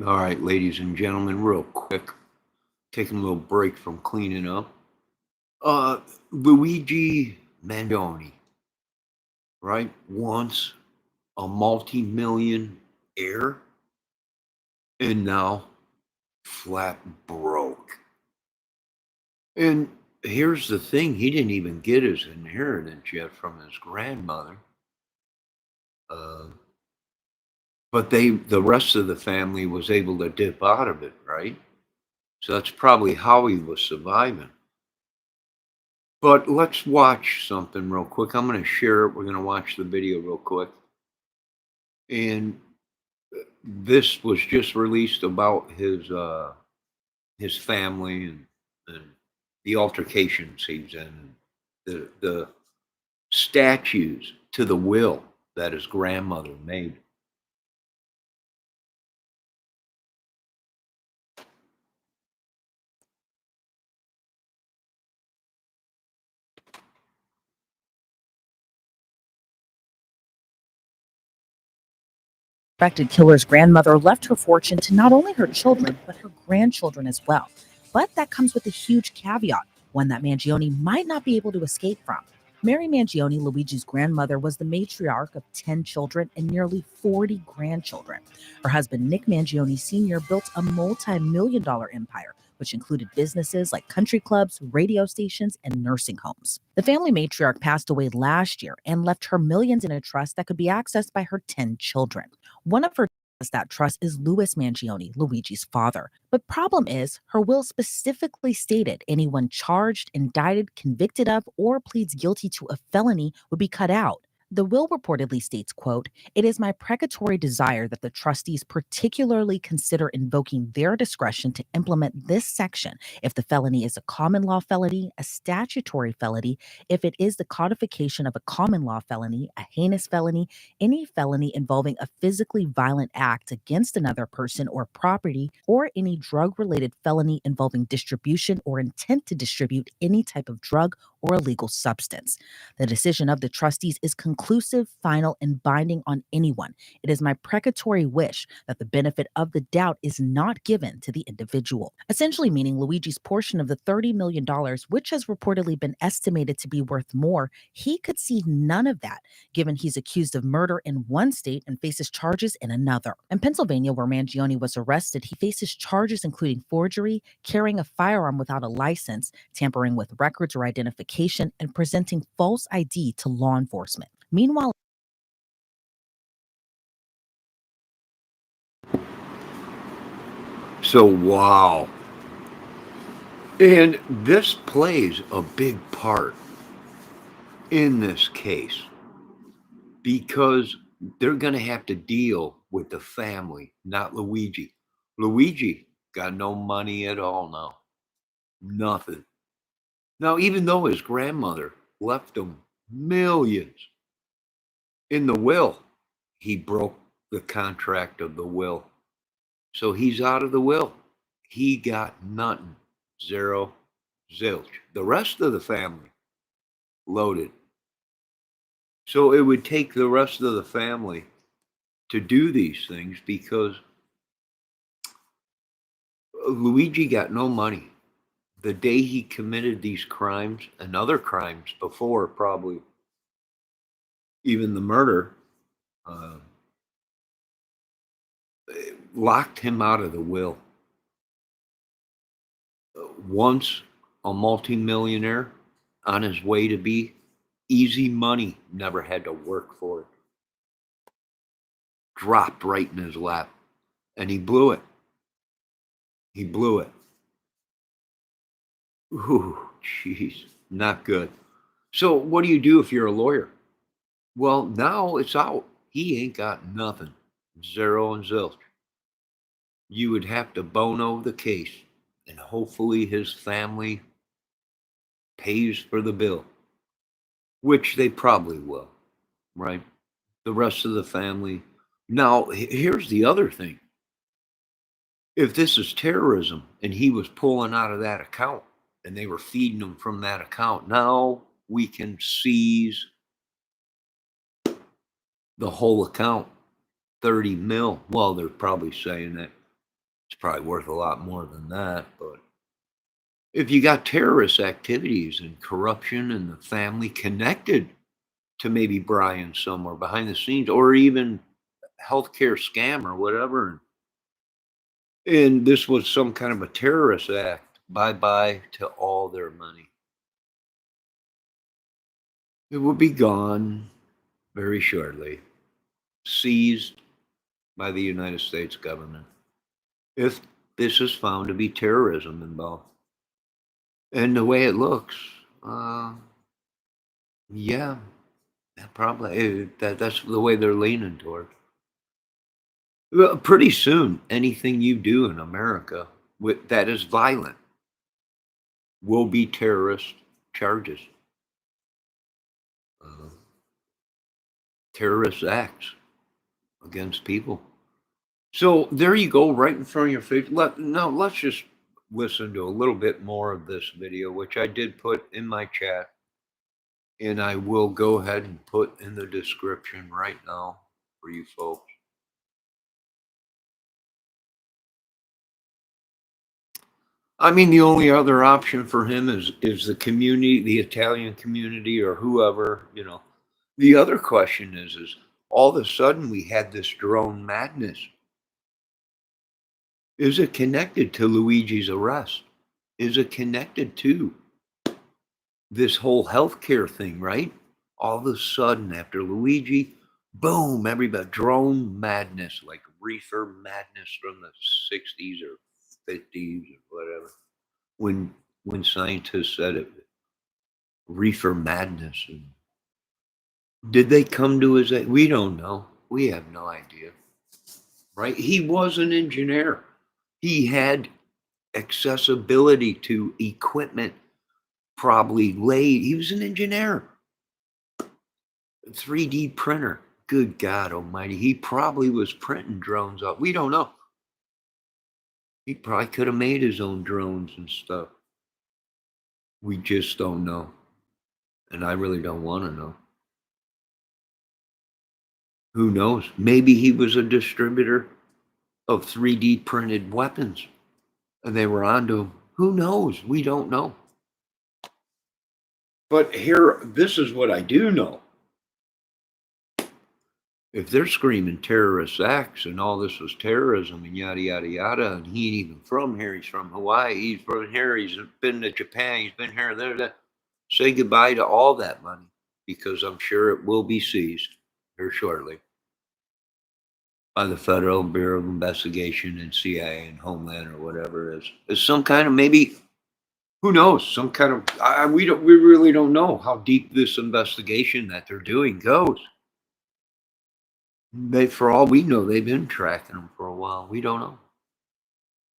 All right, ladies and gentlemen, real quick, taking a little break from cleaning up. Luigi Mangione, right? Once a multi-million heir and now flat broke. And here's the thing, he didn't even get his inheritance yet from his grandmother. Uh, but the rest of the family was able to dip out of it, right? So that's probably how he was surviving. But let's watch something real quick. I'm going to share it. We're going to watch the video real quick. And this was just released about his family and the altercations he's in, the statues to the will that his grandmother made. Suspected killer's grandmother left her fortune to not only her children, but her grandchildren as well. But that comes with a huge caveat, one that Mangione might not be able to escape from. Mary Mangione, Luigi's grandmother, was the matriarch of 10 children and nearly 40 grandchildren. Her husband, Nick Mangione Sr., built a multi-million-dollar empire, which included businesses like country clubs, radio stations, and nursing homes. The family matriarch passed away last year and left her millions in a trust that could be accessed by her 10 children. One of her that trust is Louis Mangione, Luigi's father. But problem is, her will specifically stated anyone charged, indicted, convicted of, or pleads guilty to a felony would be cut out. The will reportedly states, quote, "It is my precatory desire that the trustees particularly consider invoking their discretion to implement this section if the felony is a common law felony, a statutory felony, if it is the codification of a common law felony, a heinous felony, any felony involving a physically violent act against another person or property, or any drug related felony involving distribution or intent to distribute any type of drug or illegal substance. The decision of the trustees is conclusive, final, and binding on anyone. It is my precatory wish that the benefit of the doubt is not given to the individual." Essentially meaning Luigi's portion of the $30 million, which has reportedly been estimated to be worth more, he could see none of that, given he's accused of murder in one state and faces charges in another. In Pennsylvania, where Mangione was arrested, he faces charges including forgery, carrying a firearm without a license, tampering with records or identification, and presenting false ID to law enforcement. Meanwhile, So, wow. And this plays a big part in this case because they're going to have to deal with the family, not Luigi. Luigi got no money at all now. Nothing. Now, even though his grandmother left him millions in the will, he broke the contract of the will. So he's out of the will. He got nothing. Zero, zilch. The rest of the family loaded. So it would take the rest of the family to do these things because Luigi got no money. The day he committed these crimes and other crimes before, probably even the murder, uh, locked him out of the will. Once a multimillionaire on his way to be easy money, never had to work for it. Dropped right in his lap, and he blew it. He blew it. Ooh, jeez, not good. So, what do you do if you're a lawyer? Well, now it's out. He ain't got nothing. Zero and zilch. You would have to bono the case, and hopefully his family pays for the bill, which they probably will, right? The rest of the family. Now, here's the other thing. If this is terrorism and he was pulling out of that account and they were feeding him from that account, now we can seize the whole account, 30 mil. Well, they're probably saying that It's probably worth a lot more than that, but if you got terrorist activities and corruption and the family connected to maybe Brian somewhere behind the scenes or even healthcare scam or whatever, and this was some kind of a terrorist act, bye-bye to all their money. It will be gone very shortly, seized by the United States government if this is found to be terrorism involved. And the way it looks, uh, yeah, probably that's the way they're leaning toward. Well, pretty soon, anything you do in America that is violent will be terrorist charges, uh, terrorist acts against people. So there you go, right in front of your face. Let's just listen to a little bit more of this video, which I did put in my chat, and I will go ahead and put in the description right now for you folks. I mean, the only other option for him is the community, the Italian community, or whoever, you know. The other question is all of a sudden we had this drone madness. Is it connected to Luigi's arrest? Is it connected to this whole healthcare thing, right? All of a sudden, after Luigi, boom, everybody drone madness, like reefer madness from the 60s or 50s or whatever. When scientists said it, reefer madness. And did they come to his aid? We don't know. We have no idea. Right? He was an engineer. He had accessibility to equipment, probably laid. He was an engineer. 3D printer. Good God Almighty. He probably was printing drones up. We don't know. He probably could have made his own drones and stuff. We just don't know. And I really don't want to know. Who knows? Maybe he was a distributor of 3D printed weapons and they were onto him. Who knows? We don't know. But here, this is what I do know. If they're screaming terrorist acts and all this was terrorism and yada, yada, yada, and he ain't even from here, he's from Hawaii, he's from here, he's been to Japan, he's been here, there, say goodbye to all that money because I'm sure it will be seized here shortly by the Federal Bureau of Investigation and CIA and Homeland or whatever it is some kind of maybe, who knows, some kind of, we really don't know how deep this investigation that they're doing goes. For all we know, they've been tracking them for a while. We don't know.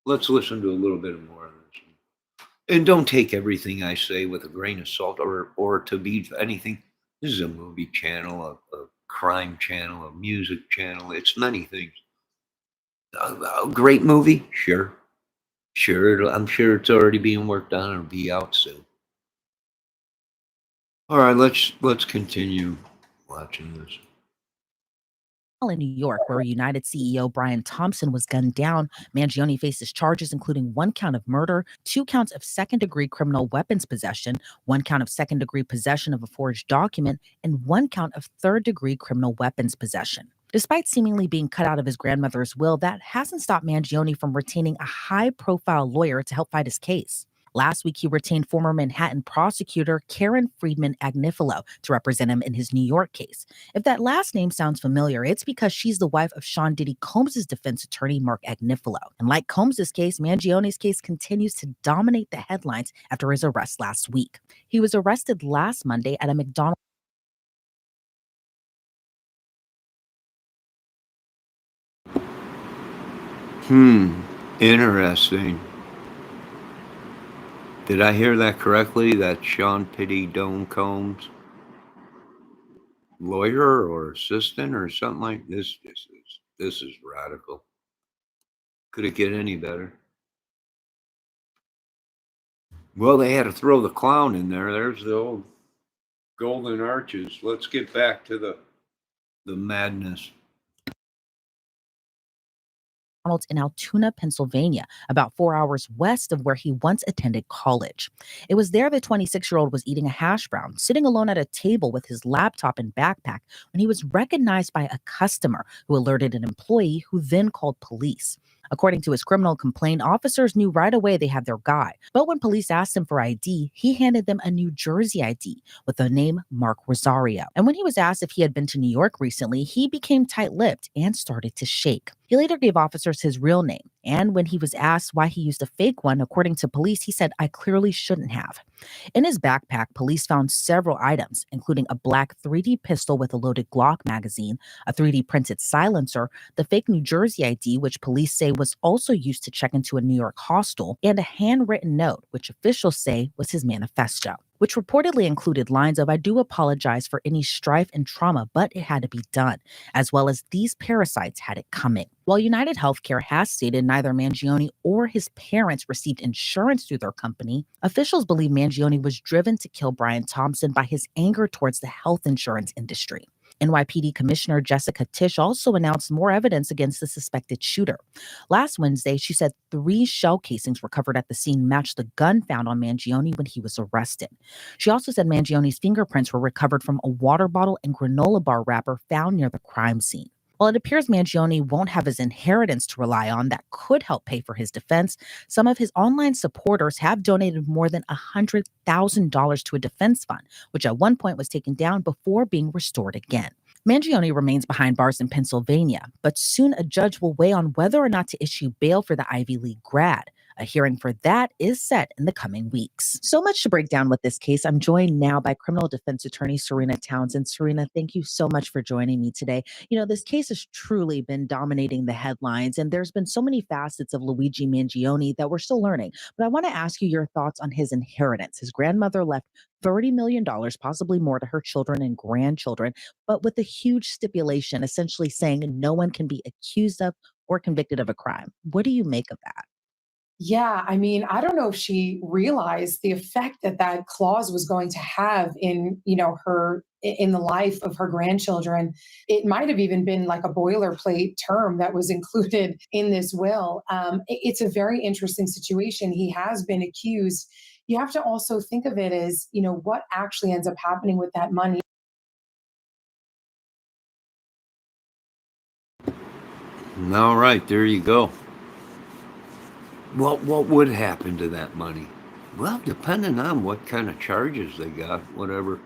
Let's listen to a little bit more of this. And don't take everything I say with a grain of salt or to be anything. This is a movie channel, a crime channel, a music channel. It's many things. A great movie? Sure. Sure. I'm sure it's already being worked on. It'll be out soon. All right, let's continue watching this. In New York, where United CEO Brian Thompson was gunned down, Mangione faces charges including 1 count of murder, 2 counts of second-degree criminal weapons possession, 1 count of second-degree possession of a forged document, and 1 count of third-degree criminal weapons possession. Despite seemingly being cut out of his grandmother's will, that hasn't stopped Mangione from retaining a high-profile lawyer to help fight his case. Last week, he retained former Manhattan prosecutor Karen Friedman Agnifilo to represent him in his New York case. If that last name sounds familiar, it's because she's the wife of Sean Diddy Combs' defense attorney, Mark Agnifilo. And like Combs' case, Mangione's case continues to dominate the headlines after his arrest last week. He was arrested last Monday at a McDonald's. Interesting. Did I hear that correctly? That Sean Pitty Dome Combs lawyer or assistant or something like this? This is radical. Could it get any better? Well, they had to throw the clown in there. There's the old golden arches. Let's get back to the madness. McDonald's in Altoona, Pennsylvania, about 4 hours west of where he once attended college. It was there the 26-year-old was eating a hash brown, sitting alone at a table with his laptop and backpack when he was recognized by a customer who alerted an employee who then called police. According to his criminal complaint, officers knew right away they had their guy. But when police asked him for ID, he handed them a New Jersey ID with the name Mark Rosario. And when he was asked if he had been to New York recently, he became tight lipped and started to shake. He later gave officers his real name. And when he was asked why he used a fake one, according to police, he said, "I clearly shouldn't have." In his backpack, police found several items, including a black 3D pistol with a loaded Glock magazine, a 3D printed silencer, the fake New Jersey ID, which police say was also used to check into a New York hostel, and a handwritten note, which officials say was his manifesto, which reportedly included lines of "I do apologize for any strife and trauma, but it had to be done," as well as "these parasites had it coming." While United Healthcare has stated neither Mangione or his parents received insurance through their company, officials believe Mangione was driven to kill Brian Thompson by his anger towards the health insurance industry. NYPD Commissioner Jessica Tisch also announced more evidence against the suspected shooter. Last Wednesday, she said 3 shell casings recovered at the scene matched the gun found on Mangione when he was arrested. She also said Mangione's fingerprints were recovered from a water bottle and granola bar wrapper found near the crime scene. While it appears Mangione won't have his inheritance to rely on that could help pay for his defense, some of his online supporters have donated more than $100,000 to a defense fund, which at one point was taken down before being restored again. Mangione remains behind bars in Pennsylvania, but soon a judge will weigh on whether or not to issue bail for the Ivy League grad. A hearing for that is set in the coming weeks. So much to break down with this case. I'm joined now by criminal defense attorney Serena Townsend. Serena, thank you so much for joining me today. This case has truly been dominating the headlines, and there's been so many facets of Luigi Mangione that we're still learning. But I want to ask you your thoughts on his inheritance. His grandmother left $30 million, possibly more, to her children and grandchildren, but with a huge stipulation, essentially saying no one can be accused of or convicted of a crime. What do you make of that? Yeah, I mean, I don't know if she realized the effect that that clause was going to have in, in the life of her grandchildren. It might have even been like a boilerplate term that was included in this will. It's a very interesting situation. He has been accused. You have to also think of it as, what actually ends up happening with that money. All right, there you go. Well, what would happen to that money? Well, depending on what kind of charges they got, whatever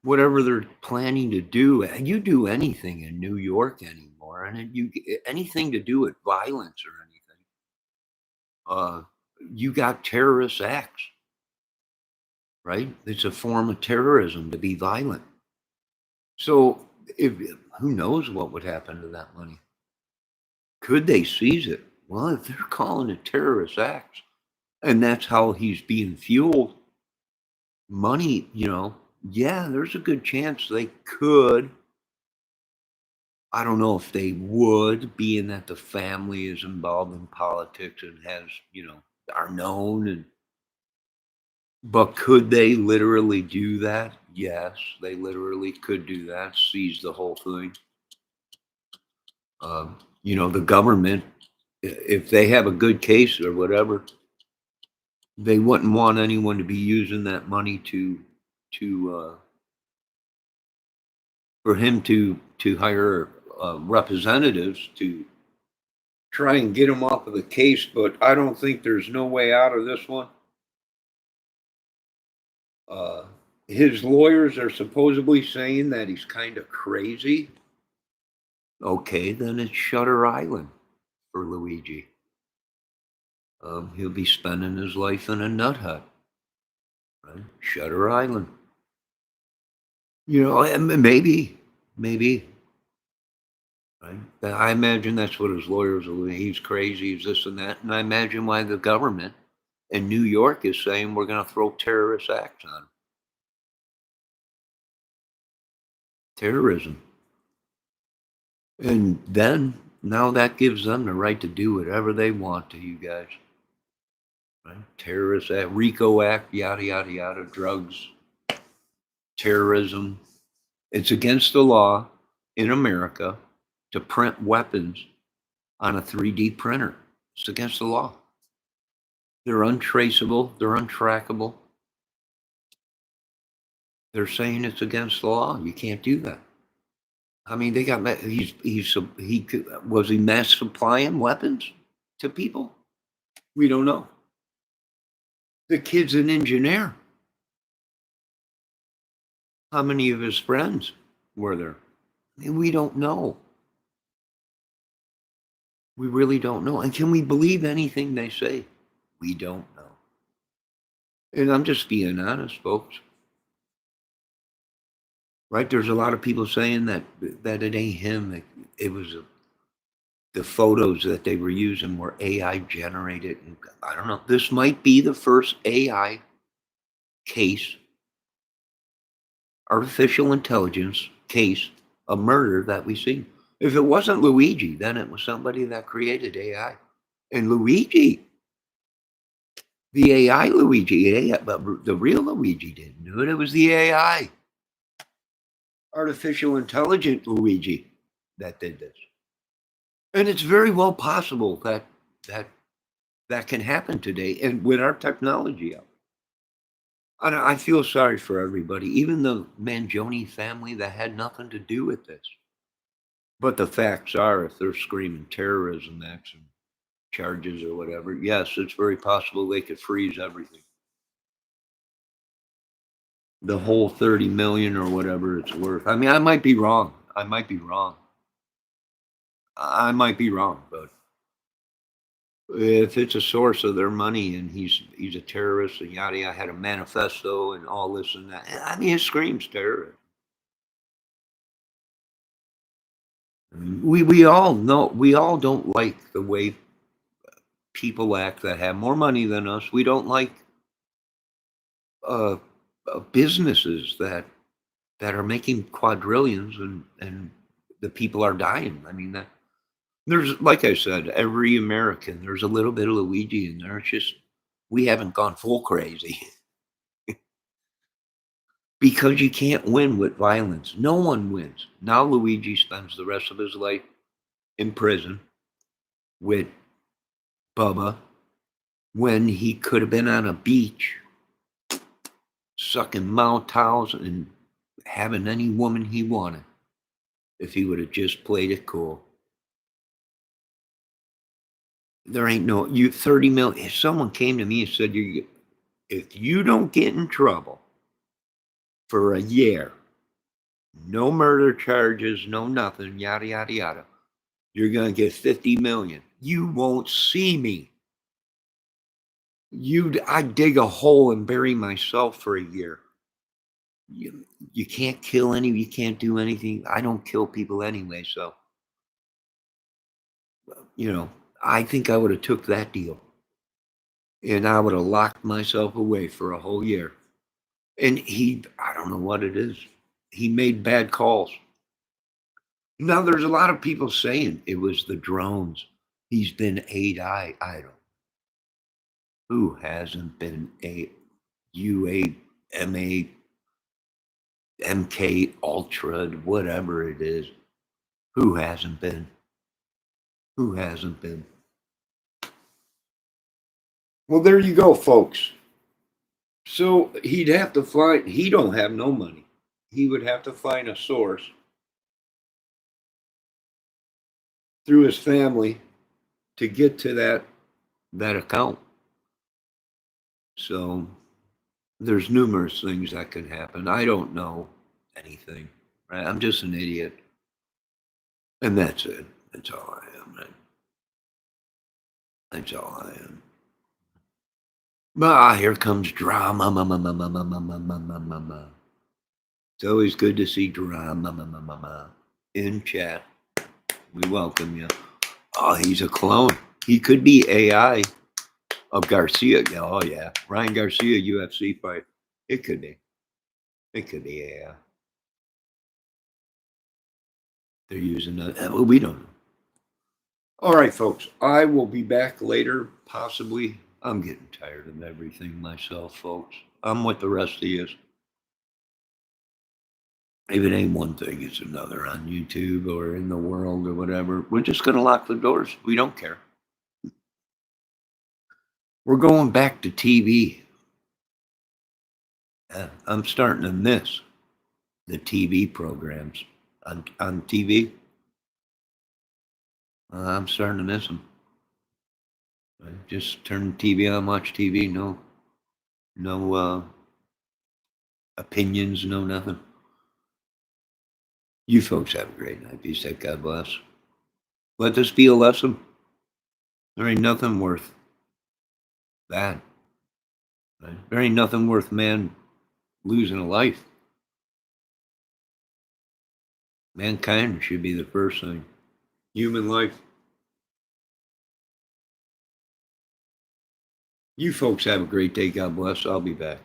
they're planning to do. You do anything in New York anymore, and anything to do with violence or anything, you got terrorist acts, right? It's a form of terrorism to be violent. So, if who knows what would happen to that money? Could they seize it? Well, if they're calling it terrorist acts, and that's how he's being fueled, money, yeah, there's a good chance they could. I don't know if they would, being that the family is involved in politics and has, are known, but could they literally do that? Yes, they literally could do that, seize the whole thing. The government, if they have a good case or whatever, they wouldn't want anyone to be using that money to for him to hire representatives to try and get him off of the case. But I don't think there's no way out of this one. Uh, his lawyers are supposedly saying that he's kind of crazy. Okay, then it's Shutter Island for Luigi. He'll be spending his life in a nut hut, right? Shutter Island. And maybe, right? I imagine that's what his lawyers will. He's crazy. He's this and that, and I imagine why the government in New York is saying we're going to throw terrorist acts on him. Terrorism. And then now that gives them the right to do whatever they want to you guys. Right? Terrorist act, RICO Act, yada, yada, yada, drugs, terrorism. It's against the law in America to print weapons on a 3D printer. It's against the law. They're untraceable. They're untrackable. They're saying it's against the law. You can't do that. I mean, they got was he mass supplying weapons to people? We don't know. The kid's an engineer. How many of his friends were there? I mean, we don't know. We really don't know. And can we believe anything they say? We don't know. And I'm just being honest, folks. Right? There's a lot of people saying that it ain't him. It was the photos that they were using were AI generated. And I don't know. This might be the first AI case, artificial intelligence case of murder that we see. If it wasn't Luigi, then it was somebody that created AI. And Luigi, the AI Luigi, but the real Luigi didn't do it. It was the AI, artificial intelligent Luigi, that did this. And it's very well possible that can happen today, and with our technology out. I feel sorry for everybody, even the Mangione family that had nothing to do with this. But the facts are, if they're screaming terrorism acts and charges or whatever, yes, it's very possible they could freeze everything. The whole 30 million or whatever it's worth. I mean, I might be wrong. I might be wrong. But if it's a source of their money and he's a terrorist and yada yada, had a manifesto and all this and that, I mean, it screams terrorist. We all know, we all don't like the way people act that have more money than us. We don't like uh, businesses that are making quadrillions and the people are dying. I mean, that there's, like I said, every American, there's a little bit of Luigi in there. It's just we haven't gone full crazy. Because you can't win with violence. No one wins. Now Luigi spends the rest of his life in prison with Bubba when he could have been on a beach sucking maltiys and having any woman he wanted if he would have just played it cool. There ain't no, 30 million. If someone came to me and said, if you don't get in trouble for a year, no murder charges, no nothing, yada, yada, yada, you're going to get 50 million. You won't see me. I dig a hole and bury myself for a year. You can't kill you can't do anything. I don't kill people anyway, so I think I would have took that deal. And I would have locked myself away for a whole year. And I don't know what it is. He made bad calls. Now there's a lot of people saying it was the drones. He's been AI. I don't. Who hasn't been a UAMA MK Ultra, whatever it is? Who hasn't been? Who hasn't been? Well, there you go, folks. So he'd have to find, he don't have no money. He would have to find a source through his family to get to that account. So there's numerous things that could happen. I don't know anything, right? I'm just an idiot. And that's it. That's all I am, man. That's all I am. Here comes drama. It's always good to see drama in chat. We welcome you. Oh, he's a clone. He could be AI of Garcia. Oh, yeah. Ryan Garcia, UFC fight. It could be. It could be AI. They're using that. We don't know. All right, folks. I will be back later, possibly. I'm getting tired of everything myself, folks. I'm with the rest of you. If it ain't one thing, it's another on YouTube or in the world or whatever. We're just going to lock the doors. We don't care. We're going back to TV. I'm starting to miss the TV programs on TV. I'm starting to miss them. I just turn the TV on, watch TV. No opinions, no nothing. You folks have a great night. Be safe. God bless. Let this be a lesson. There ain't nothing worth that. Right? There ain't nothing worth man losing a life. Mankind should be the first thing. Human life. You folks have a great day. God bless. I'll be back.